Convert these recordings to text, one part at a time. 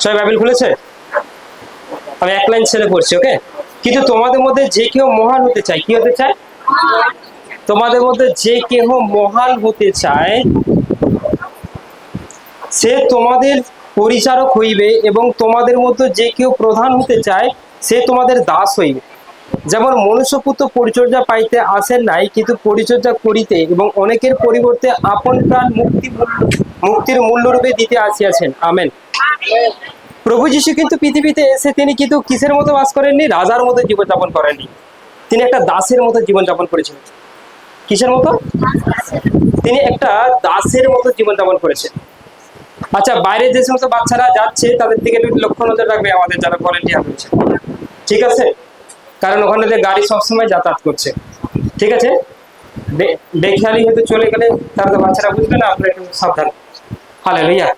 সবাই বাইবেল খুলেছে? আমি এক লাইন ছেড়ে পড়ছি, ওকে? কিন্তু তোমাদের মধ্যে যে কেউ মহান হতে চায়, কি হতে চায়? তোমাদের মধ্যে যে কেহ মহান হতে চায় সে তোমাদের পরিচারক হইবে, এবং তোমাদের মধ্যে যে কেউ প্রধান হতে চায় সে তোমাদের দাস হইবে। যেমন মনুষ্যপুত্র পরিচর্যা পাইতে আসেন নাই, কিন্তু পরিচর্যা করিতে এবং অনেকের পরিবর্তে আপন প্রাণ মুক্তির মূল্যরূপে দিতে আসিয়াছেন। আমেন। প্রভু যীশু কিন্তু পৃথিবীতে এসে তিনি কিন্তু কিসের মতো বাস করেননি? রাজার মতো জীবনযাপন করেননি, তিনি একটা দাসের মতো জীবনযাপন করেছেন। কিসের মতো? তিনি একটা দাসের মতো জীবনযাপন করেছেন। আচ্ছা, বাইরে যে সমস্ত বাচ্চারা যাচ্ছে তাদের দিকে একটু লক্ষ্য নজর রাখবে আমাদের যারা ভলেন্টিয়ার রয়েছে, ঠিক আছে? কারণ ওখানে যে গাড়ি সবসময় যাতায়াত করছে, ঠিক আছে? বেখেয়ালি হয়তো চলে গেলে তারা তো বাচ্চারা বুঝবে না, আপনারা একটু সাবধান। Hallelujah,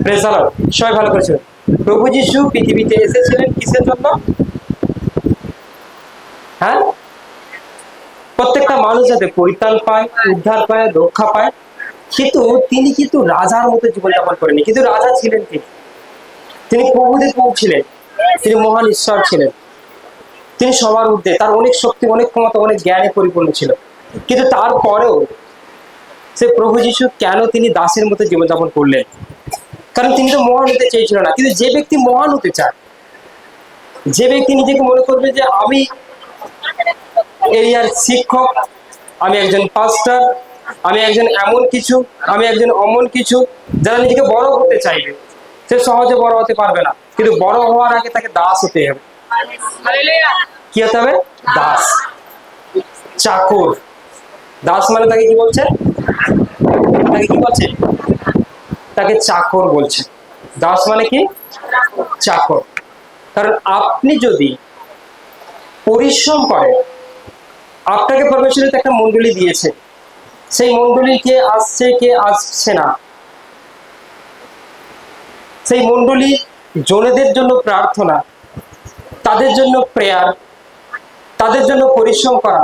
praise the Lord. সবাই ভালো করেছে। প্রভু যীশু পৃথিবীতে এসেছিলেন কিসের জন্য? হ্যাঁ, প্রত্যেকটা মানুষ যাতে পরিত্রাণ পায়, উদ্ধার পায়, রক্ষা পায়। কিন্তু তিনি কিন্তু রাজার মতো জীবনযাপন করেনি, কিন্তু রাজা ছিলেন তিনি। তিনি প্রভুদের প্রভু ছিলেন, তিনি মহান ঈশ্বর ছিলেন, তিনি সবার ঊর্ধ্বে, তার অনেক শক্তি, অনেক ক্ষমতা, অনেক জ্ঞানে পরিপূর্ণ ছিল। কিন্তু তারপরেও সে প্রভু যীশু কেন তিনি দাসের মতো জীবনযাপন করলেন? কারণ তিনি তো মহান হতে চেয়েছিল না। কিন্তু যে ব্যক্তি মহান হতে চায়, যে ব্যক্তি নিজেকে মনে করবে যে আমি এরিয়ার শিক্ষক, আমি একজন পাস্টার, আমি একজন এমন কিছু, আমি একজন অমন কিছু, যারা নিজেকে বড় হতে চাইবে, সে সহজে বড় হতে পারবে না। কিন্তু বড় হওয়ার আগে তাকে দাস হতে হবে। কি হতে হবে? দাস, চাকর। দাস মানে তাকে কি বলছে? তাকে কি বলছে? তাকে চাকর বলছে। দাস মানে কি? চাকর। কারণ আপনি যদি পরিশ্রম করেন, আপনাকে পরমেশ্বর একটা মণ্ডলী দিয়েছে, সেই মণ্ডলী কে আসছে, কে আসছে না, সেই মণ্ডলী জনেদের জন্য প্রার্থনা, তাদের জন্য প্রেয়ার, তাদের জন্য পরিশ্রম করা,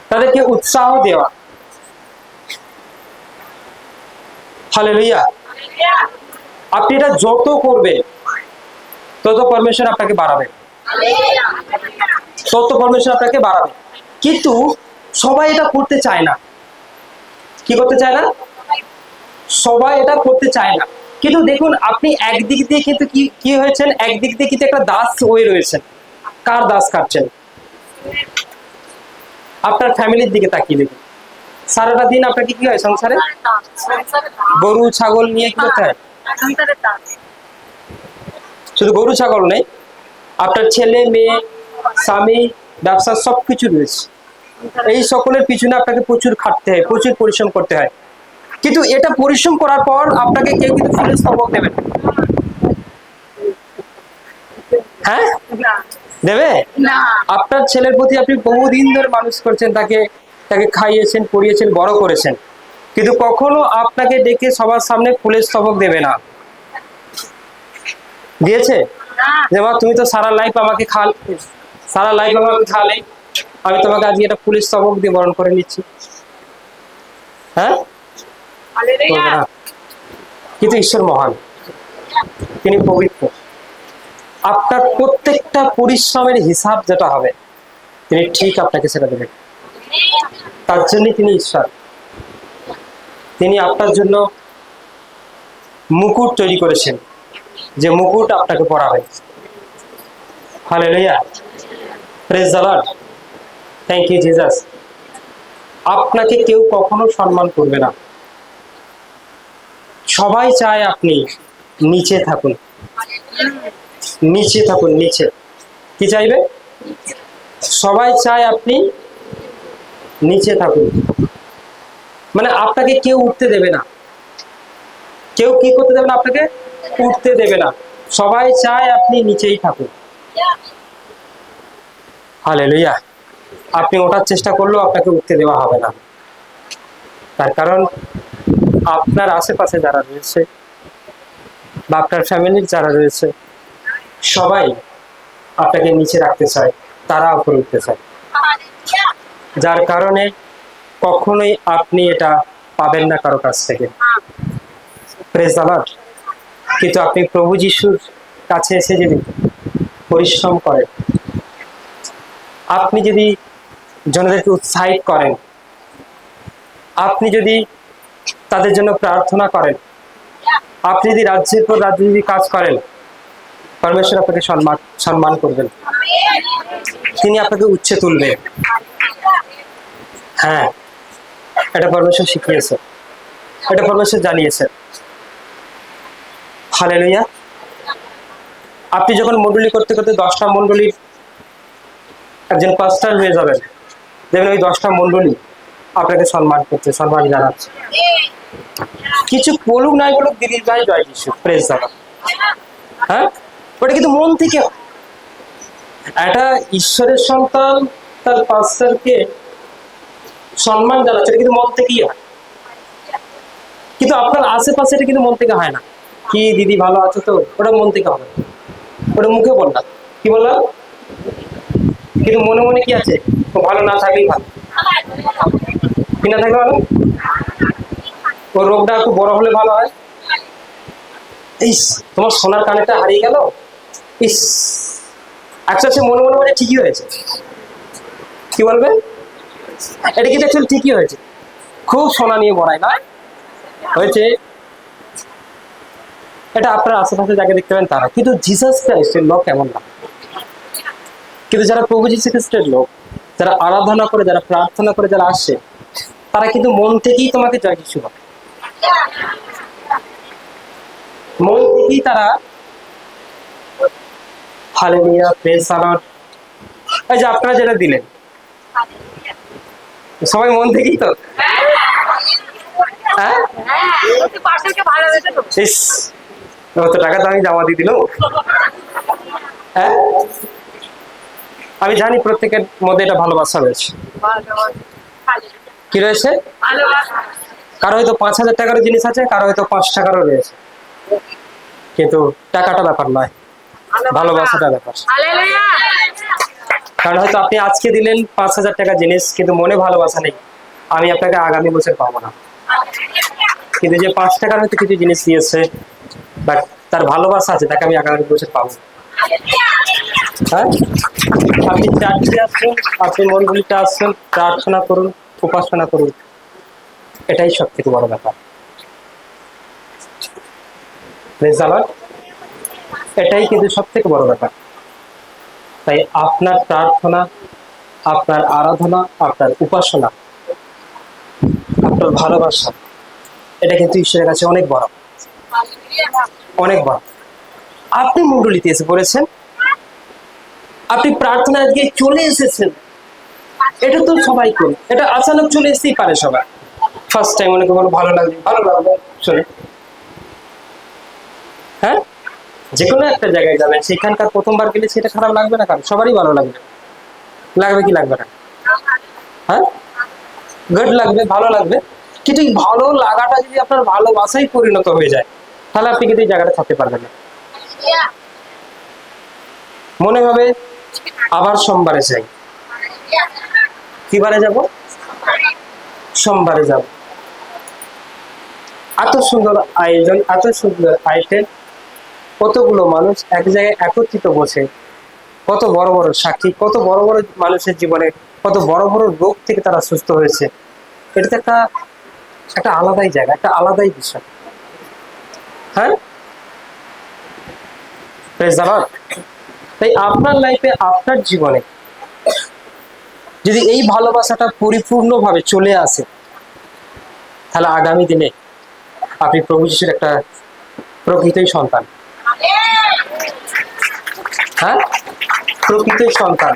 তাদেরকে উৎসাহ দেওয়া। হালেলুয়া। আপনি এটা যত করবেন তত পরমেশ্বর আপনাকে বাড়াবে, তত পরমেশ্বর আপনাকে বাড়াবে। কিন্তু সবাই এটা করতে চায় না। কি করতে চায় না? সবাই এটা করতে চায় না। কিন্তু দেখুন, আপনি একদিক দিয়ে কিন্তু কি কি হয়েছেন? একদিক দিয়ে কিন্তু একটা দাস হয়ে রয়েছেন। কার দাস কাটছেন? আপনার ফ্যামিলির দিকে তাকিয়ে দেখুন। সারাটা দিন আপনাকে কি হয় সংসারে? গরু ছাগল নিয়ে কি করতে হয়? শুধু গরু ছাগল নেই, আপনার ছেলে মেয়ে, স্বামী, ব্যবসা, সবকিছু রয়েছে। এই সকলের পিছনে আপনাকে প্রচুর খাটতে হয়, প্রচুর পরিশ্রম করতে হয়। কিন্তু এটা পরিশ্রম করার পর আপনাকে কেউ কিন্তু ফুলের স্তবক দেবে। হ্যাঁ, দেবে না। আপনার ছেলের প্রতি আপনি বহুদিন ধরে মানুষ করছেন, তাকে তাকে খাইয়েছেন, পড়িয়েছেন, বড় করেছেন, কিন্তু কখনো আপনাকে ডেকে সবার সামনে ফুলের স্তবক দেবে না। দিয়েছে? যে মা, তুমি তো সারা লাইফ আমাকে খালে, আমি তোমাকে আজকে একটা ফুলের স্তবক দিয়ে বরণ করে নিচ্ছি। হ্যাঁ, কিন্তু ঈশ্বর মহান, তিনি পবিত্র। আপনার প্রত্যেকটা পরিশ্রমের হিসাব যেটা হবে তিনি ঠিক আপনাকে সেটা দেবেন। তার জন্যই তিনি ঈশ্বর। তিনি আপনার জন্য মুকুট তৈরি করেছেন, যে মুকুট আপনাকে পরাবে। Hallelujah, praise the Lord, thank you Jesus. আপনাকে কেউ কখনো সম্মান করবে না। সবাই চায় আপনি নিচে থাকুন, নিচে থাকুন, নিচে। কি চাইবে? সবাই চায় আপনি নিচে থাকুন। মানে আপনাকে কেউ উঠতে দেবে না। কেউ কি করতে দেবে না? আপনাকে উঠতে দেবে না। সবাই চায় আপনি নিচেই থাকুন। হালেলুয়া। আপনি ওঠার চেষ্টা করলেও আপনাকে উঠতে দেওয়া হবে না। তার কারণ আপনার আশেপাশে যারা রয়েছে বা আপনার ফ্যামিলির যারা রয়েছে, সবাই আপনাকে নিচে রাখতে চায়, তারা উপরে উঠতে চায়। যার কারণে কখনোই আপনি এটা পাবেন না কারো কাছ থেকে। Praise the Lord. কিন্তু আপনি প্রভু যিশুর কাছে এসে যদি পরিশ্রম করেন, আপনি যদি জনদেরকে উৎসাহিত করেন, আপনি যদি তাদের জন্য প্রার্থনা করেন, আপনি যদি রাজ্যের পর রাজ্য যদি কাজ করেন, পরমেশ্বর আপনাকে সম্মান করবেন, তিনি আপনাকে উচ্চে তুলবেন। হ্যাঁ, এটা পরমেশ্বর শিখিয়েছে, এটা পরমেশ্বর জানিয়েছে। হালেলুয়া। আপনি যখন মণ্ডলী করতে করতে 10টা মণ্ডলীর একজন পাস্টার হয়ে যাবেন, দেখবেন ওই 10টা মণ্ডলী আপনাকে সম্মান করছে, সম্মান জানাচ্ছে। কিছু বলুক নাই বলুক, দিদির ভাই জয় যিশু, প্রেজ দ্য। হ্যাঁ, ওটা কিন্তু মন থেকে হয়। একটা ঈশ্বরের সন্তান তার পাস্টারকে সম্মান জানাচ্ছে, এটা কিন্তু মন থেকেই হয়। কিন্তু আপনার আশেপাশে এটা কিন্তু মন থেকে হয় না। কি দিদি ভালো আছো তো, ওটা মন থেকে হবে, ওটা মুখে বললাম, কি বললাম, কিন্তু মনে মনে কি আছে, ও ভালো না থাকলেই ভালো, কি না থাকলে ভালো, ওর রোগটা একটু বড় হলে ভালো হয়। ইস, তোমার সোনার কানেরটা হারিয়ে গেল, ইস, আচ্ছা মনে মনে মনে ঠিকই হয়েছে, কি বলবে, এটা কিন্তু অ্যাকচুয়ালি ঠিকই হয়েছে, খুব সোনা নিয়ে বড়াই নয় হয়েছে। এটা আপনার আশেপাশে যাকে দেখতে পাবেন তারা। কিন্তু জিসাস ক্রাইস্টের লোক এমন না। কিন্তু যারা প্রভু যীশু খ্রিস্টের লোক, যারা আরাধনা করে, যারা প্রার্থনা করে, যারা আসে, তারা কিন্তু মন থেকেই তোমাকে জয় যিশু বলে, মন থেকেই তারা হালেলুয়া, প্রেজ দ্য লর্ড। এই যে আপনারা যেটা দিলেন, সবাই মন থেকেই তো, হ্যাঁ, ইস, অত টাকা তো আমি জমা দিয়ে দিল। হ্যাঁ, আমি জানি প্রত্যেকের মধ্যে এটা ভালোবাসা রয়েছে। কি রয়েছে? কারো হয়তো 5,000 টাকারও জিনিস আছে, কারো হয়তো 5 টাকারও রয়েছে, কিন্তু টাকাটা ব্যাপার নয়, ভালোবাসাটা ব্যাপার। কারণ হয়তো আপনি আজকে দিলেন 5,000 টাকা জিনিস, কিন্তু মনে ভালোবাসা নেই, আমি আপনাকে আগামী বছর পাবো না। কিন্তু যে 5 টাকার হয়তো কিছু জিনিস দিয়েছে, বাট তার ভালোবাসা আছে, তাকে আমি আগামী বছর পাবো। হ্যাঁ, আপনি চার্চে আসুন, আপনি মণ্ডলীতে আসুন, প্রার্থনা করুন, উপাসনা করুন, এটাই সব থেকে বড় ব্যাপার। Praise the Lord. এটাই কিন্তু সব থেকে বড় ব্যাপার। তাই আপনার প্রার্থনা, আপনার আরাধনা, আপনার উপাসনা, আপনার ভালোবাসা, এটা কিন্তু ঈশ্বরের কাছে অনেক বড়, অনেক বড়। আপনি মণ্ডলীতে এসে পড়েছেন, আপনি প্রার্থনা আজকে চলে এসেছেন, এটা তো সবাই করে, এটা আচানক চলে আসতেই পারে সবাই। ফার্স্ট টাইম অনেকে বলো ভালো লাগবে, ভালো লাগবে শুনে। হ্যাঁ, যে কোনো একটা জায়গায় যাবেন, সেখানকার প্রথমবার গেলে সেটা খারাপ লাগবে না, কারণ সবারই ভালো লাগবে, লাগবে কি লাগবে না? হ্যাঁ, গুড লাগবে, ভালো লাগবে। কিন্তু এই ভালো লাগাটা যদি আপনার ভালোবাসায় পরিণত হয়ে যায়, তাহলে আপনি কিন্তু এই জায়গাটা থাকতে পারবেন না। মনে হবে আবার সোমবারে যাই, কি বারে যাব? সোমবারে যাব। এত সুন্দর আয়োজন, এত সুন্দর আইটেম, কতগুলো মানুষ এক জায়গায় একত্রিত বসে, কত বড় বড় সাক্ষী, কত বড় বড় মানুষের জীবনে কত বড় বড় রোগ থেকে তারা সুস্থ হয়েছে। এটা তো একটা আলাদাই জায়গা, একটা আলাদাই বিষয়। হ্যাঁ, প্রেজ দ্য লর্ড। তাই আপনার লাইফে, আপনার জীবনে যদি এই ভালোবাসাটা পরিপূর্ণভাবে চলে আসে, তাহলে আগামী দিনে আপনি প্রভু যিশুর একটা প্রকৃতই সন্তান। হ্যাঁ, প্রকৃতই সন্তান।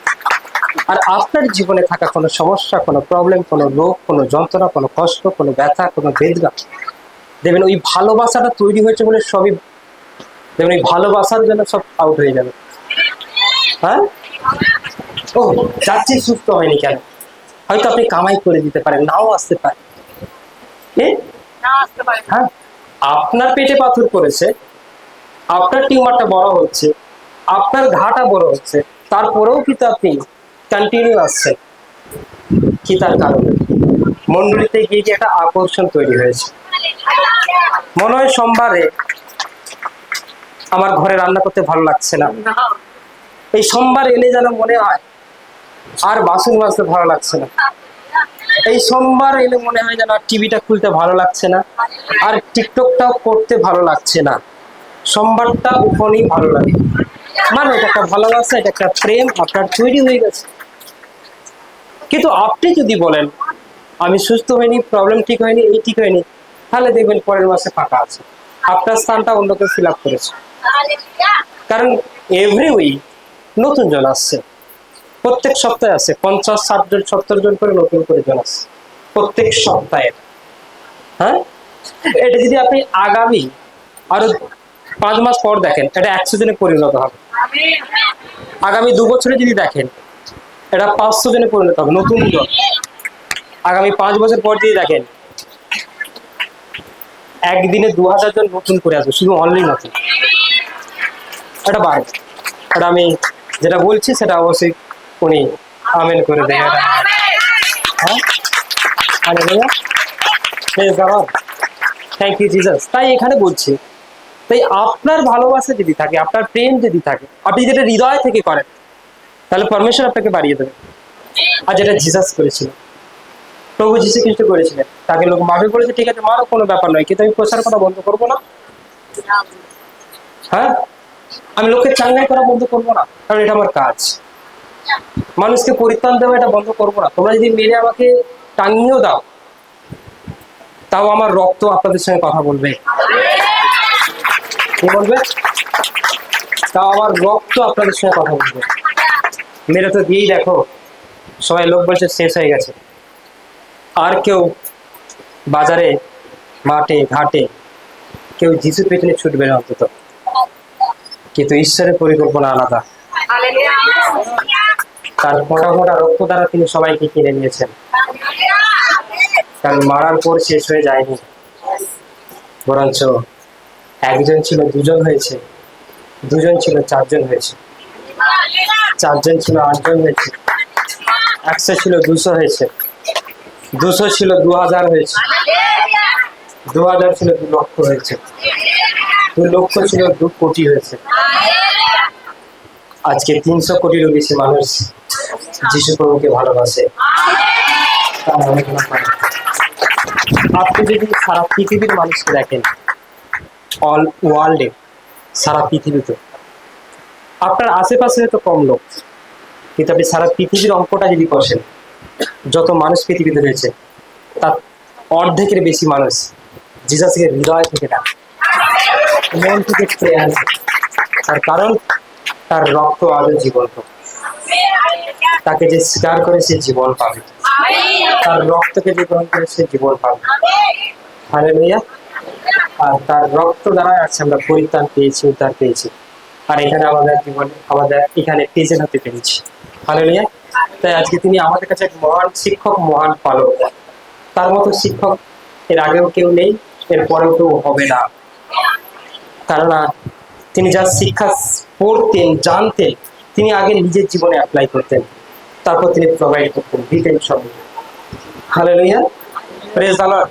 আর আপনার জীবনে থাকা কোনো সমস্যা, কোনো প্রবলেম, কোনো রোগ, কোনো যন্ত্রণা, কোনো কষ্ট, কোনো ব্যথা, কোনো বেদনা, দেখবেন ওই ভালোবাসাটা তৈরি হয়েছে বলে সবই, দেখবেন ওই ভালোবাসার জন্য সব আউট হয়ে যাবে। হ্যাঁ, ও যাচ্ছি, সুস্থ হয়নি কেন? হয়তো আপনি কামাই করে দিতে পারেন, নাও আসতে পারে। হ্যাঁ, আপনার পেটে পাথর পড়েছে, আপনার টিউমারটা বড় হচ্ছে, আপনার ঘাটা বড় হচ্ছে, তারপরেও কিন্তু আপনি কন্টিনিউ আসছেন। কি তার কারণে? মন্ডলীতে গিয়ে একটা আকর্ষণ তৈরি হয়েছে। মনে হয় সোমবারে আমার ঘরে রান্না করতে ভালো লাগছে না, এই সোমবার এলে যেন মনে হয় আর বাসন মাজতে ভালো লাগছে না, এই সোমবার এলে মনে হয় যেন টিভিটা খুলতে ভালো লাগছে না, আর টিকটকটাও করতে ভালো লাগছে না, সোমবারটা উপরই ভালো লাগে। মানে এটা একটা ভালোবাসা, এটা একটা প্রেম আপনার তৈরি হয়ে গেছে। কিন্তু আপনি যদি বলেন আমি সুস্থ হয়নি, প্রবলেম ঠিক হয়নি, এই ঠিক হয়নি, তাহলে দেখবেন পরের মাসে ফাঁকা আছে, আপনার স্থানটা অন্য কেউ ফিল আপ করেছে। কারণ এভরি উইক নতুন জন আসছে, প্রত্যেক সপ্তাহে আসছে 50, 60 জন, 70 জন করে নতুন করে জন আসছে প্রত্যেক সপ্তাহে। হ্যাঁ, এটা যদি আপনি আগামী আরো 5 মাস পর দেখেন, এটা 100 জনে পরিণত হবে। আগামী 2 বছরে যদি দেখেন, এটা 500 জনে পরিণত হবে নতুন জন। আগামী 5 বছর পর যদি দেখেন, একদিনে 2000 জন নতুন করে আসবে, শুধু অনলি নতুন। এটা বাড়বে। এটা আমি যেটা বলছি সেটা অবশ্যই উনি আমেন করে দেয়। হ্যাঁ, থ্যাংক ইউ জিসাস। তাই এখানে বলছি, তাই আপনার ভালোবাসা যদি থাকে, আপনার প্রেম যদি থাকে, আপনি যেটা হৃদয় থেকে করেন, তাহলে পরমেশ্বর আপনাকে বাড়িয়ে দেবে। আর যেটা জিসাস করেছিল, প্রভু যীশু খ্রিস্ট করেছিলেন, তাকে লোক মাফি করেছে, ঠিক আছে, মারও কোনো ব্যাপার নয়, কিন্তু আমি প্রচার করা বন্ধ করবো না। হ্যাঁ, আমি লোককে চাঙ্গাই করা বন্ধ করবো না, কারণ এটা আমার কাজ। মানুষকে পরিত্রাণ দেওয়া এটা বন্ধ করবো না। তোমরা যদি মেরে আমাকে টাঙিয়েও দাও, তাও আমার রক্ত আপনাদের সঙ্গে কথা বলবে। কি বলবে? তাও আমার রক্ত আপনাদের সঙ্গে কথা বলবে। মেরে তো দিয়েই দেখো, সবাই লোক বলছে শেষ হয়ে গেছে। আর কেউ বাজারে, মাঠে, ঘাটে কেউ যিশু পেছনে ছুটবে না অন্তত, কিন্তু ঈশ্বরের পরিকল্পনা আলাদা। তার ফোঁটা ফোঁটা রক্ত দ্বারা তিনি সবাইকে কিনে নিয়েছেন। কারণ মারার পর শেষ হয়ে যায়নি, বরঞ্চ একজন ছিল 2 জন হয়েছে, 2 জন ছিল 4 জন হয়েছে, 4 জন ছিল 8 জন হয়েছে, 100 ছিল 200 হয়েছে, 200 ছিল 2000 হয়েছে, 2000 ছিল 2 লক্ষ হয়েছে, 2 লক্ষ ছিল 2 কোটি হয়েছে। আজকে 300 কোটিরও বেশি মানুষ যিশু প্রভুকে ভালোবাসে। আপনি যদি সারা পৃথিবীর মানুষকে দেখেন, অল ওয়ার্ল্ডে, সারা পৃথিবীতে, আপনার আশেপাশে তো কম লোক, কিন্তু আপনি সারা পৃথিবীর অঙ্কটা যদি কষেন, যত মানুষ পৃথিবীতে রয়েছে তার অর্ধেকের বেশি মানুষ জিসাসকে হৃদয় থেকে ডাকে, মন থেকে প্রেয়ার। তার কারণ তার রক্ত আজও জীবন্ত। তাকে যে স্বীকার করে সে জীবন পাবে, তার রক্তকে যে গ্রহণ করে সে জীবন পাবে। হালেলুয়া। আর তার রক্ত দ্বারা আছে আমরা পরিত্রাণ পেয়েছি, উদ্ধার পেয়েছি। আর এখানে আমাদের জীবনে, আমাদের এখানে প্রেজেন্ট হতে পেরেছি। হালেলুয়া। তাই আজকে তিনি আমাদের কাছে এক মহান শিক্ষক, মহান পালক। তার মতো শিক্ষক এর আগেও কেউ নেই, এর পরেও কেউ হবে না। কারণ তিনি যা শিক্ষা পড়তেন, জানতেন, তিনি আগে নিজের জীবনে অ্যাপ্লাই করতেন, তারপর তিনি প্রোভাইড করতেন, দিতেন সব। Hallelujah, praise the Lord.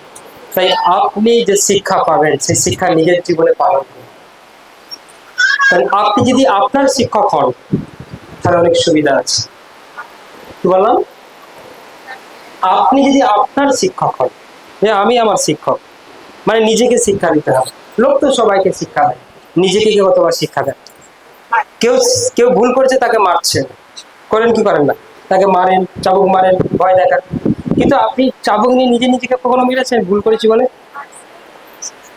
তাই আপনি যে শিক্ষা পাবেন, সেই শিক্ষা নিজের জীবনে পালন করুন। কারণ আপনি যদি আপনার শিক্ষক হন, তাহলে অনেক সুবিধা আছে। কি বললাম? আপনি যদি আপনার শিক্ষক হন, যে আমি আমার শিক্ষক, মানে নিজেকে শিক্ষা দিতে হবে। লোক তো সবাইকে শিক্ষা দেয়, নিজেকে কি কতবার শিক্ষা দেয়। কেউ কেউ ভুল করছে, তাকে মারছেন, করেন কি করেন না, তাকে মারেন, চাবুক মারেন, ভয় দেখান। কিন্তু আপনি চাবুক নিয়ে নিজে নিজেকে কখনো মেরেছেন? ভুল করেছি বলে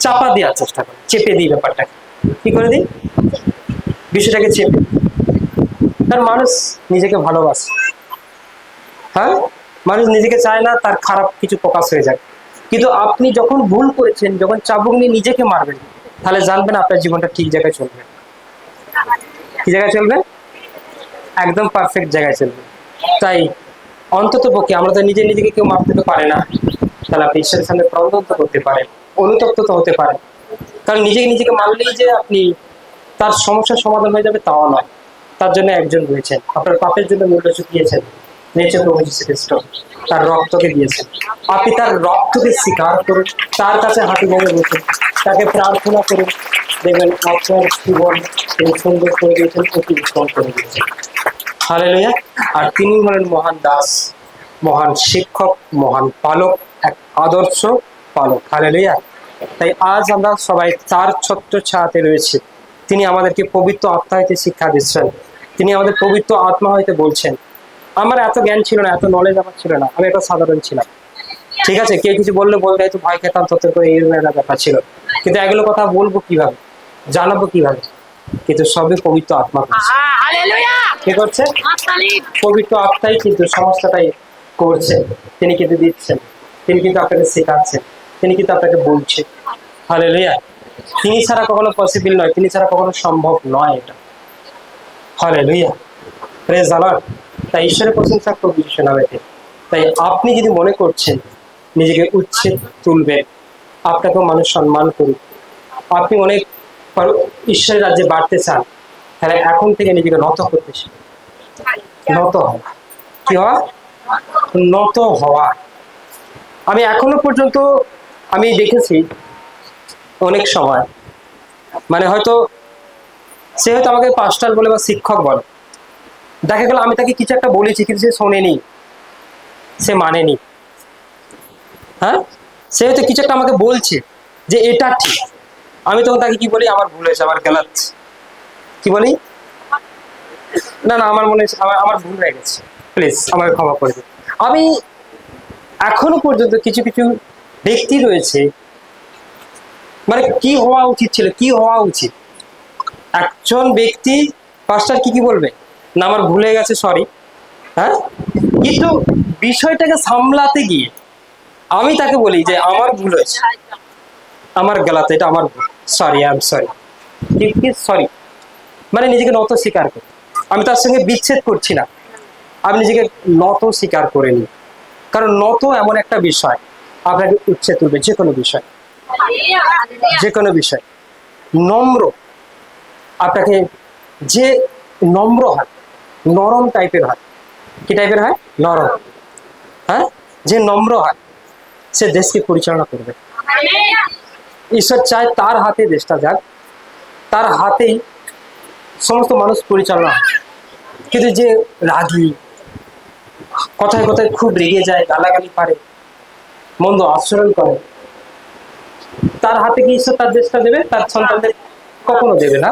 চাপা দেওয়ার চেষ্টা করেন, চেপে দিই ব্যাপারটাকে। কি করে দিই? বিষয়টাকে চেপে। কারণ মানুষ নিজেকে ভালোবাসে। হ্যাঁ, মানুষ নিজেকে চায় না তার খারাপ কিছু প্রকাশ হয়ে যায়। কিন্তু আপনি যখন ভুল করেছেন, যখন চাবুক নিয়ে নিজেকে মারবেন, তাহলে জানবেন আপনার জীবনটা ঠিক জায়গায় চলবে। কি জায়গায় চলবে? একদম পারফেক্ট জায়গায় চলবে। তাই অন্তত পক্ষে, আমরা তো নিজেকে কেউ মারতে তো পারে না, তাহলে আপনি ঈশ্বরের সামনে প্রবন্ধ করতে পারেন, অনুতপ্ত তো হতে পারেন। কারণ নিজেকে মারলেই যে আপনি তার সমস্যার সমাধান হয়ে যাবে তাও নয়। তার জন্য একজন রয়েছেন, আপনার পাপের জন্য মূল্য চুকিয়েছেন, নিচে প্রভু যীশু খ্রিস্ট, তার রক্তকে দিয়েছেন। আপনি তার রক্তকে স্বীকার করুন, তার কাছে হাঁটু ভেঙে বসুন, তাকে প্রার্থনা করুন, দেখবেন আপনার জীবন তিনি সুন্দর করে দিয়েছেন, অতি উত্তম করে দিয়েছেন। হালেলুয়া। আর তিনি হলেন মহান দাস, মহান শিক্ষক, মহান পালক, এক আদর্শ পালক। হালেলুয়া। তাই আজ আমরা সবাই তার ছোট্ট ছায়াতে রয়েছে। তিনি আমাদেরকে পবিত্র আত্মা হইতে শিক্ষা দিচ্ছেন, তিনি আমাদের পবিত্র আত্মা হইতে বলছেন। আমার এত জ্ঞান ছিল না, এত নলেজ আমার ছিল না, আমি একটা সাধারণ ছিলাম। ঠিক আছে, কেউ কিছু বললে বলতে হয়তো ভয় খেতাম, তত করে এই ব্যাপার ছিল। কিন্তু এগুলো কথা বলবো কিভাবে, জানাবো কিভাবে? কিন্তু সবই পবিত্র আত্মা করছে। কি করছে? পবিত্র আত্মাই কিন্তু সমস্তটাই করছে। তিনি কিন্তু দিচ্ছেন, তিনি কিন্তু আপনাকে শেখাচ্ছেন, তিনি কিন্তু আপনাকে বলছেন। হালেলুয়া। তিনি ছাড়া কখনো পসিবল নয়, তিনি ছাড়া কখনো সম্ভব নয় এটা। হালেলুয়া। Praise the Lord. তাই ঈশ্বরের প্রশংসা করব যিশু নামেতে। তাই আপনি যদি মনে করছেন নিজেকে উচ্ছেদ তুলবেন, আপনাকেও মানুষ সম্মান করুক, আপনি অনেক ঈশ্বরের রাজ্যে বাড়তে চান, তাহলে এখন থেকে নিজেকে নত করতে শিখুন। নত হওয়া, কি হওয়া? নত হওয়া। আমি এখনো পর্যন্ত আমি দেখেছি অনেক সময়, মানে হয়তো সে হয়তো আমাকে পাস্টার বলে বা শিক্ষক বলে, দেখা গেল আমি তাকে কিছু একটা বলেছি কিন্তু সে শোনেনি, সে মানেনি। হ্যাঁ, সে হয়তো কিছু একটা আমাকে বলছে যে এটা ঠিক, আমি তখন তাকে কি বলি? আমার ভুল হয়েছে, আমার গলত। কি বলি? না না, আমার মনে হচ্ছে আমার ভুল হয়ে গেছে, প্লিজ আমাকে ক্ষমা করে দিন। আমি এখনো পর্যন্ত কিছু কিছু ব্যক্তি রয়েছে, মানে কি হওয়া উচিত ছিল, কি হওয়া উচিত একজন ব্যক্তি পাস্টার কি কি বলবে? না আমার ভুলে গেছে, সরি। হ্যাঁ, কিন্তু বিষয়টাকে সামলাতে গিয়ে আমি তাকে বলি যে আমার ভুল হয়েছে, আমার গলাতে, এটা আমার ভুল, সরি, আই এম সরি, কি সরি, মানে নিজেকে নত স্বীকার করি। আমি তার সঙ্গে বিচ্ছেদ করছি না, আমি নিজেকে নত স্বীকার করে নিই। কারণ নত এমন একটা বিষয় আপনাকে উচ্ছেদ তুলবে, যে কোনো বিষয়, যে কোনো বিষয়। নম্র আপনাকে, যে নম্র হয়, নরম টাইপের হয়। কি টাইপের হয়? নরম। হ্যাঁ, যে নম্র হয় সে দেশকে পরিচালনা করবে। ঈশ্বর চায় তার হাতে দেশটা যাক, তার হাতেই সমস্ত মানুষ পরিচালনা হয়। কিন্তু যে রাগী, কথায় কথায় খুব রেগে যায়, গালাগালি পারে, মন্দ আচরণ করে, তার হাতে কি ঈশ্বর তার দেশটা দেবে? তার সন্তানদের কখনো দেবে না।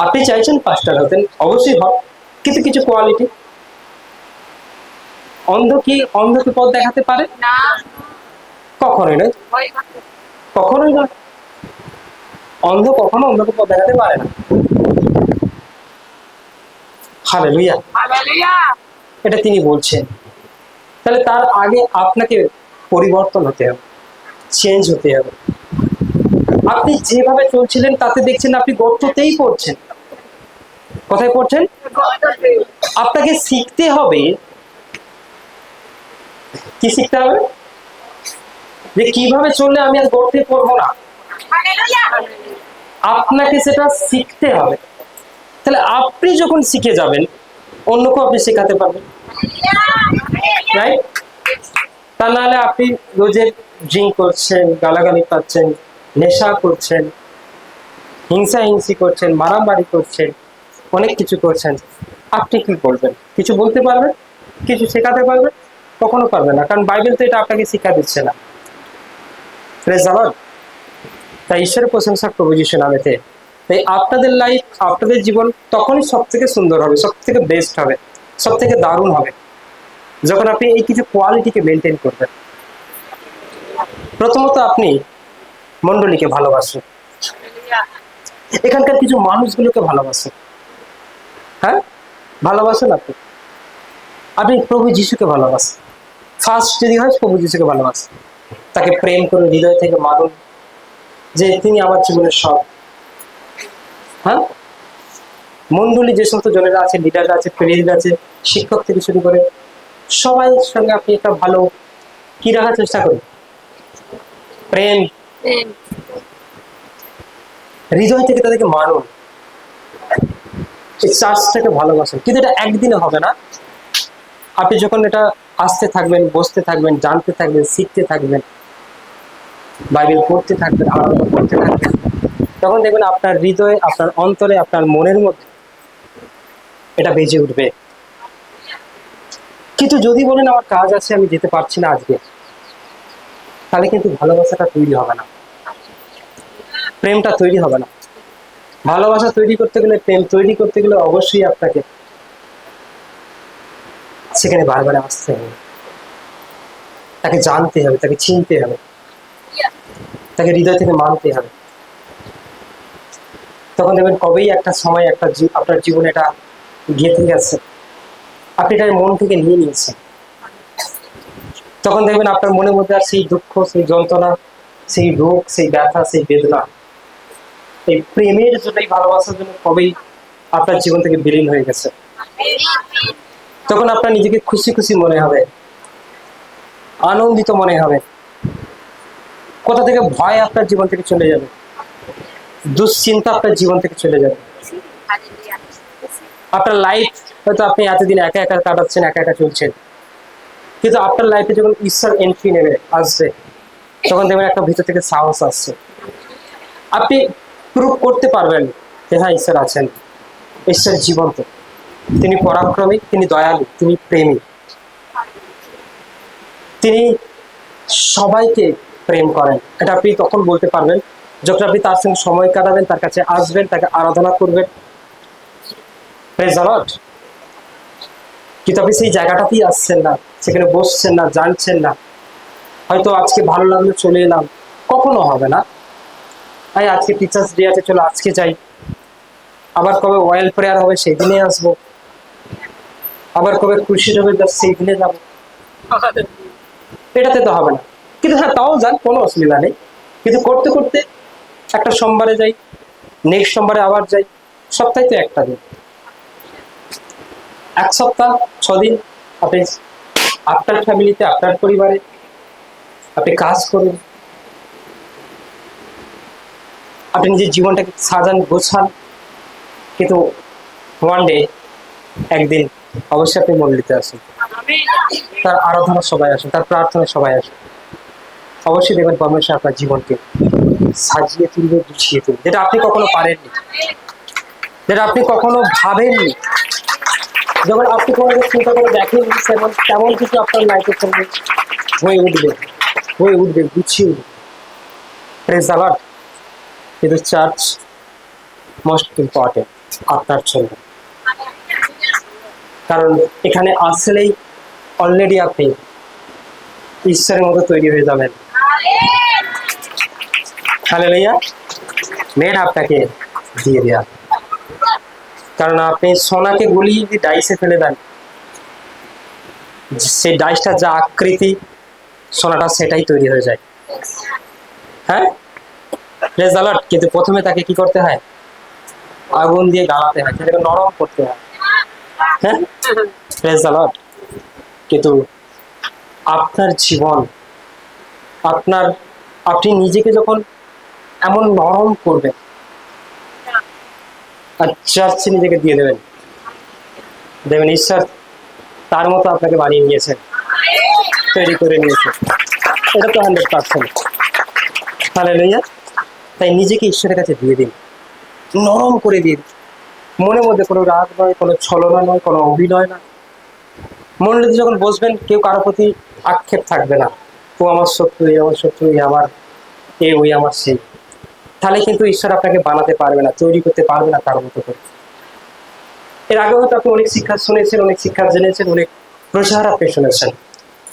আপনি চাইছেন পাস্টার হতেন, অবশ্যই হন, কিন্তু কিছু কোয়ালিটি। অন্ধকে পথ দেখাতে পারে না? কখনোই নয়, কখনোই নয়। অন্ধ কখনো অন্ধকে পথ দেখাতে পারে না। হালেলুয়া। এটা তিনি বলছেন। তাহলে তার আগে আপনাকে পরিবর্তন হতে হবে, চেঞ্জ হতে হবে। আপনি যেভাবে চলছিলেন তাতে দেখছেন আপনি গর্ততেই পড়ছেন। কোথায় পড়ছেন? আপনাকে শিখতে হবে। কি শিখতে হবে? যে কিভাবে চললে আমি আর গর্তে পড়বো না। আপনাকে সেটা শিখতে হবে। তাহলে আপনি যখন শিখে যাবেন, অন্যকেও আপনি শেখাতে পারবেন, রাইট? তা নাহলে আপনি রোজে ড্রিঙ্ক করছেন, গালাগালি পাচ্ছেন, নেশা করছেন, হিংসি করছেন, মারামারি করছেন, অনেক কিছু করছেন, আপনি কি করবেন? কিছু বলতে পারবেন? কিছু শেখাতে পারবেন? কখনো পারবেন না, কারণ বাইবেল তো এটা আপনাকে শিক্ষা দিচ্ছে না। Praise the Lord. তাই ঈশ্বরের প্রশংসা করব যিশু নামেতে। তাই আপনাদের লাইফ, আপনাদের জীবন তখনই সব থেকে সুন্দর হবে, সব থেকে বেস্ট হবে, সব থেকে দারুণ হবে, যখন আপনি এই কিছু কোয়ালিটিকে মেনটেন করবেন। প্রথমত আপনি মণ্ডলীকে ভালোবাসেন, এখানকার কিছু মানুষগুলোকে ভালোবাসেন। হ্যাঁ, ভালোবাসেন আপনি। আপনি প্রভু যিশুকে ভালোবাসেন। ফার্স্ট যদি হয় প্রভু যিশুকে ভালোবাসেন, তাকে প্রেম করে হৃদয় থেকে মানুন যে তিনি আমার জীবনের সব। হ্যাঁ, মণ্ডলী যে সমস্ত জনেরা আছে, লিডাররা আছে, প্রেরিত আছে, শিক্ষক থেকে শুরু করে সবাই সঙ্গে আপনি একটা ভালো কি রাখার চেষ্টা করুন? প্রেম, হৃদয় থেকে তাদেরকে মানুন, এই চার্চটাকে ভালোবাসেন। কিন্তু এটা একদিনে হবে না। আপনি যখন এটা আসতে থাকবেন, বসতে থাকবেন, জানতে থাকবেন, শিখতে থাকবেন, বাইবেল পড়তে থাকবেন, আরাধনা করতে থাকবেন, তখন দেখবেন আপনার হৃদয়ে, আপনার অন্তরে, আপনার মনের মধ্যে এটা বেজে উঠবে। কিন্তু যদি বলেন আমার কাজ আছে, আমি যেতে পারছি না আজকে, তাহলে কিন্তু ভালোবাসাটা তৈরি হবে না, প্রেমটা তৈরি হবে না। ভালোবাসা তৈরি করতে গেলে, প্রেম তৈরি করতে গেলে অবশ্যই আপনাকে সেখানে বারবার আসতে হবে, তাকে জানতে হবে, তাকে চিনতে হবে, তাকে হৃদয় থেকে মানতে হবে। তখন দেখবেন কবেই একটা সময় আপনার জীবনে এটা গেঁথে গেছে, আপনি এটা মন থেকে নিয়ে নিয়েছেন। তখন দেখবেন আপনার মনের মধ্যে আর সেই দুঃখ, সেই যন্ত্রণা, সেই রোগ, সেই ব্যথা, সেই বেদনা, এই প্রেমের জন্য, এই ভালোবাসার জন্য কবেই আপনার জীবন থেকে বিলীন হয়ে গেছে। তখন আপনার নিজেকে খুশি খুশি মনে হবে, আনন্দিত মনে হবে। কোথা থেকে ভয় আপনার জীবন থেকে চলে যাবে, দুশ্চিন্তা আপনার জীবন থেকে চলে যাবে। আপনার লাইফ হয়তো আপনি এতদিন একা একা কাটাচ্ছেন, একা একা চলছেন, কিন্তু আপনার লাইফে যখন ঈশ্বর এন্ট্রি নেবে, আসবে, তখন দেখবেন একটা ভিতর থেকে সাহস আসছে। আপনি প্রুভ করতে পারবেন যে হ্যাঁ, ঈশ্বর আছেন, ঈশ্বর জীবন্ত, তিনি পরাক্রমী, তিনি দয়ালু, তিনি প্রেমী, তিনি সবাইকে প্রেম করেন। এটা আপনি তখন বলতে পারবেন যখন আপনি তার সঙ্গে সময় কাটাবেন, তার কাছে আসবেন, তাকে আরাধনা করবেন। Praise the Lord. কিন্তু আপনি সেই জায়গাটাতেই আসছেন না, সেখানে বসছেন না, জানছেন না। হয়তো আজকে ভালো লাগলো চলে এলাম, কখনো হবে না। তাই আজকে টিচার্স ডে আছে, চলো আজকে যাই, আবার কবে ওয়েল প্রেয়ার হবে সেই দিনে আসবো, আবার কবে খুশি হবে সেই দিনে যাবো, এটাতে তো হবে না। কিন্তু হ্যাঁ, তাও যান, কোনো অসুবিধা নেই। কিন্তু করতে করতে একটা সোমবারে যাই, নেক্সট সোমবারে আবার যাই, সপ্তাহে তো একটা দিন, এক সপ্তাহ 6 দিন আপনি আপনার ফ্যামিলিতে, আপনার পরিবারে আপনি কাজ করুন, আপনি নিজের জীবনটাকে সাজান, গোছান। কিন্তু ওয়ান ডে, একদিন অবশ্যই আপনি মন্দিরে আসুন, তার আরাধনা সবাই আসুন, তার প্রার্থনা সবাই আসুন। অবশ্যই দেখবেন পরমেশ্বর আপনার জীবনকে সাজিয়ে তুলবে, গুছিয়ে তুলবে, যেটা আপনি কখনো পারেননি, যেটা আপনি কখনো ভাবেননি। যখন আপনি কোনো চিন্তা করে দেখেননি, তেমন কিছু আপনার লাইফের সঙ্গে হয়ে উঠবে, হয়ে উঠবে, গুছিয়ে উঠবে। Praise the Lord. কিন্তু চার্চ মোস্ট ইম্পর্টেন্ট আপনার জন্য, কারণ এখানে আসলেই অলরেডি আপনি ঈশ্বরের মতো তৈরি হয়ে যাবেন। হালেলুয়া। মেন আপনাকে দিয়ে দেয়া, কারণ আপনি সোনাকে গলিয়ে যদি ডাইসে ফেলে দেন, সেই ডাইসটা যা আকৃতি, সোনাটা সেটাই তৈরি হয়ে যায়। হ্যাঁ, প্রেজ দ্য লর্ড। কিন্তু প্রথমে তাকে কি করতে হয়? আগুন দিয়ে জ্বালাতে হয়, সেটাকে নরম করতে হয়। হ্যাঁ, প্রেজ দ্য লর্ড। কিন্তু আপনার জীবন, আপনি নিজেকে যখন এমন নরম করবেন আর চার্চে নিজেকে দিয়ে দেবেন, দেখবেন ঈশ্বর তার মতো আপনাকে বানিয়ে নিয়েছেন, তৈরি করে নিয়েছেন। এটা তো 100%। হালেলুয়া। তাই নিজেকে ঈশ্বরের কাছে দিয়ে দিন, নরম করে দিন। মনের মধ্যে কোনো রাগ নয়, কোনো ছলনা নয়, কোনো অভিনয় না। মনের মধ্যে যখন বসবেন, কেউ কারোর প্রতি আক্ষেপ থাকবে না, ও আমার শত্রু, এই আমার শত্রু, এই আমার এ, ওই আমার সেই। তাহলে কিন্তু ঈশ্বর আপনাকে বানাতে পারবে না, তৈরি করতে পারবে না তার মতো করে। এর আগে হয়তো আপনি অনেক শিক্ষা শুনেছেন, অনেক শিক্ষা জেনেছেন, অনেক প্রচার আপনি শুনেছেন,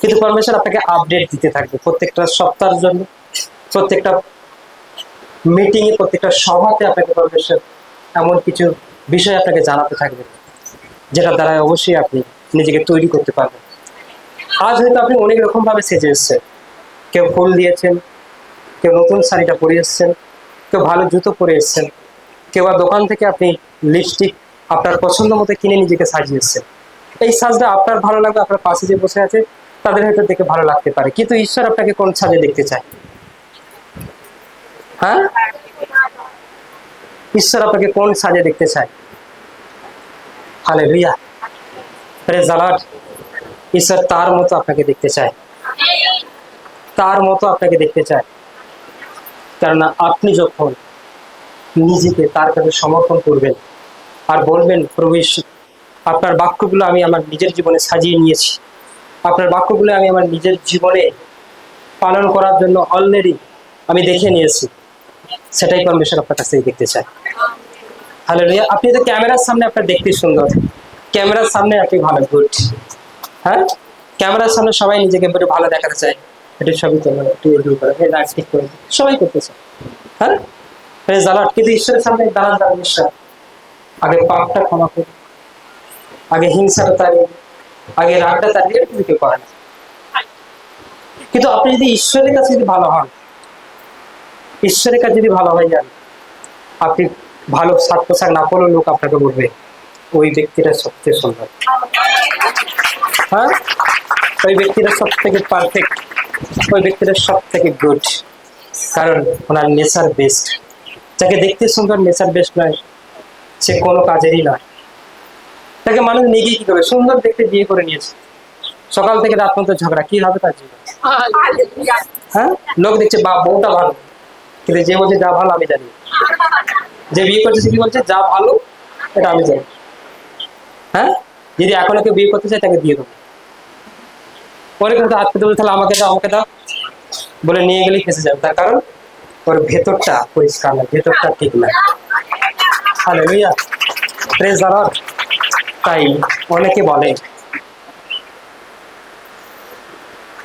কিন্তু পরমেশ্বর আপনাকে আপডেট দিতে থাকবে প্রত্যেকটা সপ্তাহের জন্য, প্রত্যেকটা মিটিং এ, প্রত্যেকটা সভাতে আপনাকে পরমেশ্বর এমন কিছু বিষয় আপনাকে জানাতে থাকবে, যেটা দ্বারা অবশ্যই আপনি নিজেকে তৈরি করতে পারবেন। আজ হয়তো আপনি অনেক রকম ভাবে সেজে এসছেন, কেউ ফুল দিয়েছেন, কেউ নতুন শাড়িটা পরে এসছেন, কেউ ভালো জুতো পরে এসছেন, কেউ বা দোকান থেকে আপনি লিপস্টিক আপনার পছন্দ মতো কিনে নিজেকে সাজিয়ে এসছেন। এই সাজটা আপনার ভালো লাগবে, আপনার পাশে যে বসে আছে তাদের হয়তো দেখে ভালো লাগতে পারে, কিন্তু ঈশ্বর আপনাকে কোন সাজে দেখতে চায়? হ্যাঁ, ঈশ্বর আপনাকে কোন সাজে দেখতে চায়? হালেলুয়া। Praise the Lord. ঈশ্বর তার মতো আপনাকে দেখতে চায়, তার মতো আপনাকে দেখতে চায়। কেননা আপনি যখন নিজেকে তার কাছে সমর্পণ করবেন আর বলবেন, প্রভু ঈশ্বর, আপনার বাক্যগুলো আমি আমার নিজের জীবনে সাজিয়ে নিয়েছি, আপনার বাক্যগুলো আমি আমার নিজের জীবনে পালন করার জন্য অলরেডি আমি দেখে নিয়েছি। সেটাই পরমেশ্বর আপনার কাছ থেকে দেখতে চাই। হালেলুয়া। আপনি তো ক্যামেরার সামনে আপনার দেখতে সুন্দর, ক্যামেরার সামনে আপনি ভালো, গুড। হ্যাঁ, ক্যামেরার সামনে সবাই নিজেকে একটু ভালো দেখাতে চায়, একটু ছবি তোলা, একটু এডিট করা, ঠিক করে সবাই করতে চায়। হ্যাঁ, কিন্তু ঈশ্বরের সামনে দাঁড়ান ঈশ্বর, আগে পাপটা ক্ষমা করুন, আগে হিংসাটা তাড়িয়ে, আগে রাগটা তাড়িয়ে, কিন্তু কেউ করে না। কিন্তু আপনি যদি ঈশ্বরের কাছে যদি ভালো হন, ঈশ্বরের কাছে যদি ভালো হয়ে যান, আপনি ভালো সাজ পোশাক না পড়লেও লোক আপনাকে বলবে ওই ব্যক্তিটা সবচেয়ে সুন্দর। হ্যাঁ, ওই ব্যক্তিটা সব থেকে পারফেক্ট, ওই ব্যক্তিটা সব থেকে গুড, কারণ ওনার নেচার বেস্ট। যাকে দেখতে সুন্দর নেচার বেস্ট নয়, সে কোনো কাজেরই নয়। তাকে মানুষ নিজে কি করবে? সুন্দর দেখতে বিয়ে করে নিয়েছে, সকাল থেকে রাত পর্যন্ত ঝগড়া, কি হবে তার জীবন? হ্যাঁ, লোক দেখছে বা বউটা ভালো, কিন্তু যে বলছে যা ভালো আমি জানি, যে বিয়ে করছে সে কি বলছে যা ভালো এটা আমি জানি। হ্যাঁ, যদি এখন কেউ বিয়ে করতে চায় তাকে দিয়ে দেবো, পরে কিন্তু হাত পেতে বলে তাহলে আমাকে দাও, আমাকে দাও বলে নিয়ে গেলেই ফেসে যাবে, তার কারণ ওর ভেতরটা পরিষ্কার না, ভেতরটা ঠিক না। Hallelujah, praise the Lord. তাই অনেকে বলে,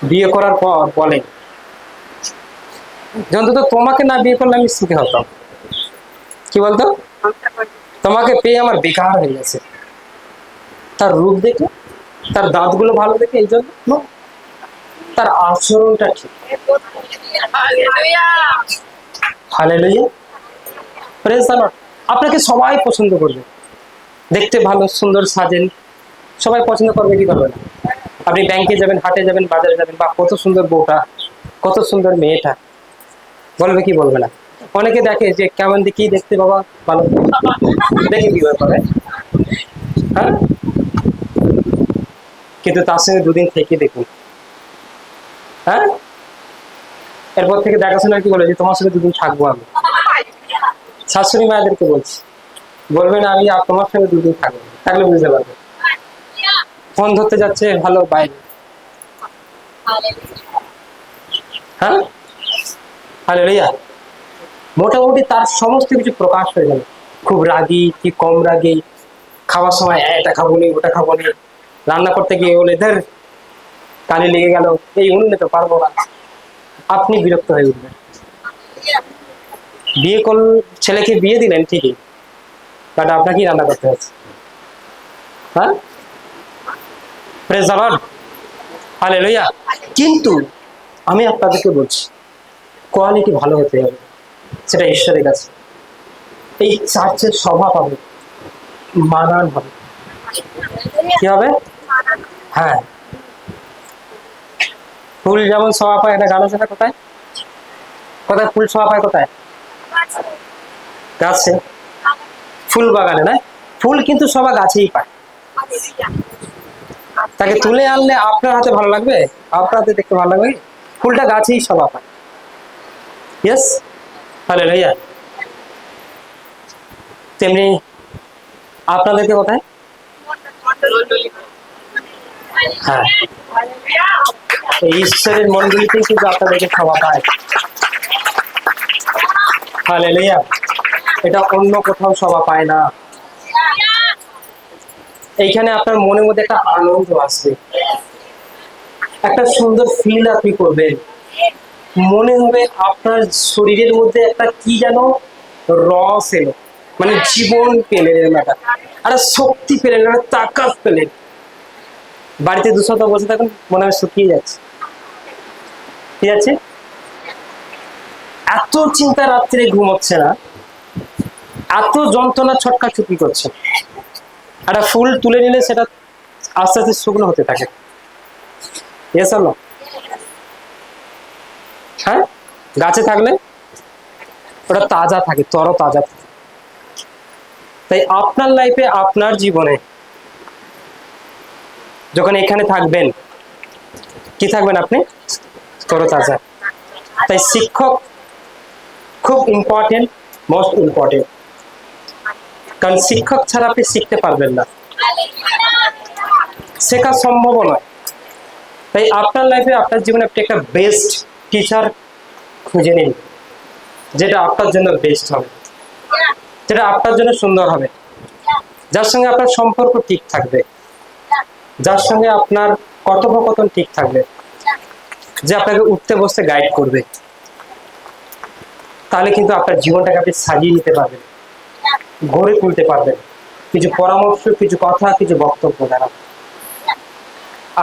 বিয়ে করার পর বলে অন্তত তোমাকে না বিয়ে করলে আমি সুখী হতাম। কি বলতো? তোমাকে পেয়ে আমার বেকার হয়ে গেছে। তার রূপ দেখে, তার দাঁতগুলো ভালো দেখে, এই জন্য তার আচরণটা ঠিক। Hallelujah, praise the Lord. আপনাকে সবাই পছন্দ করবে, দেখতে ভালো, সুন্দর সাজেন, সবাই পছন্দ করবে, কি করবে না? আপনি ব্যাংকে যাবেন, হাটে যাবেন, বাজারে যাবেন, বা কত সুন্দর বউটা, কত সুন্দর মেয়েটা, বলবে কি বলবে না? অনেকে দেখে যে কেমন দেখি দেখতে, বাবা ভালো দেখে কি ব্যাপারে, হ্যাঁ, কিন্তু তার সঙ্গে দুদিন থেকে দেখুন, হ্যাঁ, এরপর থেকে দেখাশোনা কি বলে যে তোমার সঙ্গে দুদিন থাকবো আমি। শাশুড়ি মায়েদেরকে বলছি, বলবে না আমি তোমার সঙ্গে দুদিন থাকবো, থাকলে বুঝতে পারবে। ফোন ধরতে যাচ্ছে ভালো বাইরে, হ্যাঁ, হালেলুয়া। মোটামুটি তার সমস্ত কিছু প্রকাশ হয়ে গেল, খুব রাগী কি কম রাগী, খাওয়ার সময় এটা খাবো নি ওটা খাবো নি, রান্না করতে গিয়ে বলে ধর কালি লেগে গেল, এই উনুনে তো পারবো না। আপনি বিরক্ত হয়ে উঠবেন। বিয়ে ছেলেকে বিয়ে দিলেন ঠিকই, বাট আপনাকেই রান্না করতে হচ্ছে। হ্যাঁ, প্রেজ দ্য লর্ড, হালেলুয়া। কিন্তু আমি আপনাদেরকে বলছি, কোয়ালিটি ভালো হতে হবে, সেটা ঈশ্বরের কাছে। এই চার্চের স্বভাব হবে, মানান হবে, কি হবে? হ্যাঁ, ফুল যেমন স্বভাব হয়, একটা গান আছে না, কোথায় কোথায় ফুল স্বভাব হয়, কোথায়? গাছে, ফুল বাগানে না, ফুল কিন্তু সবাই গাছেই পায়। তাকে তুলে আনলে আপনার হাতে ভালো লাগবে, আপনার হাতে দেখতে ভালো লাগবে, ফুলটা গাছেই সবাই পায়। Yes, hallelujah. তেমনি আপনাদেরকে কোথায়? হ্যাঁ, এই ঈশ্বরের মন্ডলীতেই কিন্তু আপনাদেরকে সভা পায়। হালেলুয়া, এটা অন্য কোথাও সভা পায় না। এইখানে আপনার মনের মধ্যে একটা আনন্দ আসবে, একটা সুন্দর ফিল আপনি করবেন, মনে হবে আপনার শরীরের মধ্যে একটা কি যেন রস এলো, মানে জীবন পেলেন, একটা একটা শক্তি পেলেন, একটা তাকাত পেলেন। বাড়িতে 2 সপ্তাহ বসে থাকুন, মনে হয় শুকিয়ে যাচ্ছে, ঠিক আছে? এত চিন্তা, রাত্রে ঘুম হচ্ছে না, এত যন্ত্রণা ছটকা ছুটকি করছে। একটা ফুল তুলে নিলে সেটা আস্তে আস্তে শুকনো হতে থাকে। হ্যাঁ, গাছে থাকলে ওটা তাজা থাকে, তাজা থাকে। তাই আপনার লাইফে, আপনার জীবনে যখন এখানে থাকবেন, কি থাকবেন আপনি? তাজা। তাই শিক্ষক খুব ইম্পর্টেন্ট, মোস্ট ইম্পর্টেন্ট, কারণ শিক্ষক ছাড়া আপনি শিখতে পারবেন না, শেখা সম্ভব নয়। তাই আপনার লাইফে, আপনার জীবনে আপনি একটা বেস্ট টিচার খুঁজে নিন, যেটা আপনার জন্য বেস্ট হবে, যেটা আপনার জন্য সুন্দর হবে, যার সঙ্গে আপনার সম্পর্ক ঠিক থাকবে, যার সঙ্গে আপনার কথোপকথন ঠিক থাকবে, যে আপনাকে উঠতে বসতে গাইড করবে। তাহলে কিন্তু আপনার জীবনটাকে আপনি সাজিয়ে নিতে পারবেন, গড়ে তুলতে পারবেন, কিছু পরামর্শ, কিছু কথা, কিছু বক্তব্য দ্বারা।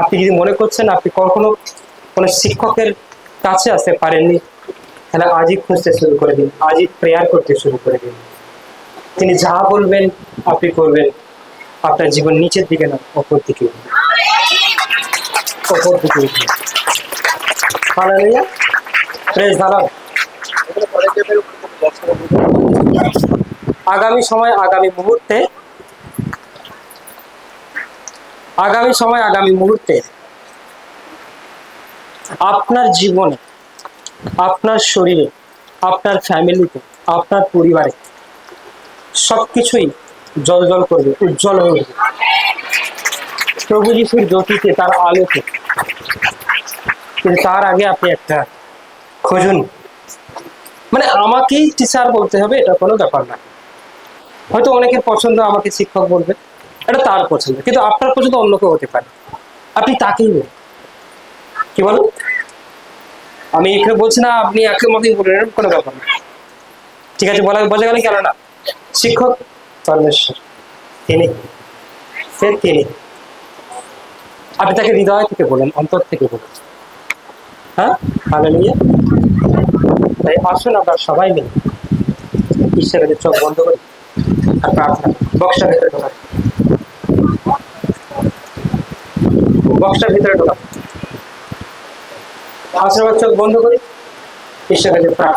আপনি যদি মনে করছেন আপনি কখনো কোনো শিক্ষকের কাছে আসতে পারেননি, তাহলে আজই খুঁজতে শুরু করে দিন, আজই প্রেয়ার করতে শুরু করে দিন। তিনি যা বলবেন আপনি করবেন, আপনার জীবন নিচের দিকে না, ওপর দিকে উঠবে, ওপর দিকে উঠবে। Hallelujah, praise the Lord. আগামী সময়, আগামী মুহূর্তে, আগামী সময়, আগামী মুহূর্তে আপনার জীবনে, আপনার শরীরে, আপনার ফ্যামিলিতে, আপনার পরিবারে সবকিছুই জল জল করবে, উজ্জ্বল হয়ে উঠবে প্রভু যিশুর জ্যোতিতে, তার আলোতে। কিন্তু তার আগে আপনি একটা খুঁজুন, মানে আমাকেই টিচার বলতে হবে এটা কোনো ব্যাপার না। হয়তো অনেকের পছন্দ আমাকে শিক্ষক বলবে, এটা তার পছন্দ, কিন্তু আপনার পছন্দ অন্য কেউ হতে পারে, আপনি তাকেই বলুন। কি বলুন? আমি এখানে বলছি না আপনি একে মতোই বলুন, এরকম কোনো ব্যাপার না। ঠিক আছে, বোঝা গেল কেন না? শিক্ষক পরমেশ্বর, তিনি, তিনি। আপনি তাকে হৃদয় থেকে বলেন, অন্তর থেকে বলেন। হ্যাঁ, হালেলুয়া। তাই আসুন আমরা সবাই মিলে ঈশ্বরের চোখ বন্ধ করি আর প্রার্থনা। বক্সটার ভিতরে ঢোকা, বক্সটার ভিতরে ঢোকা। আসুন আমরা চোখ বন্ধ করি, ঈশ্বরের প্রার্থনা।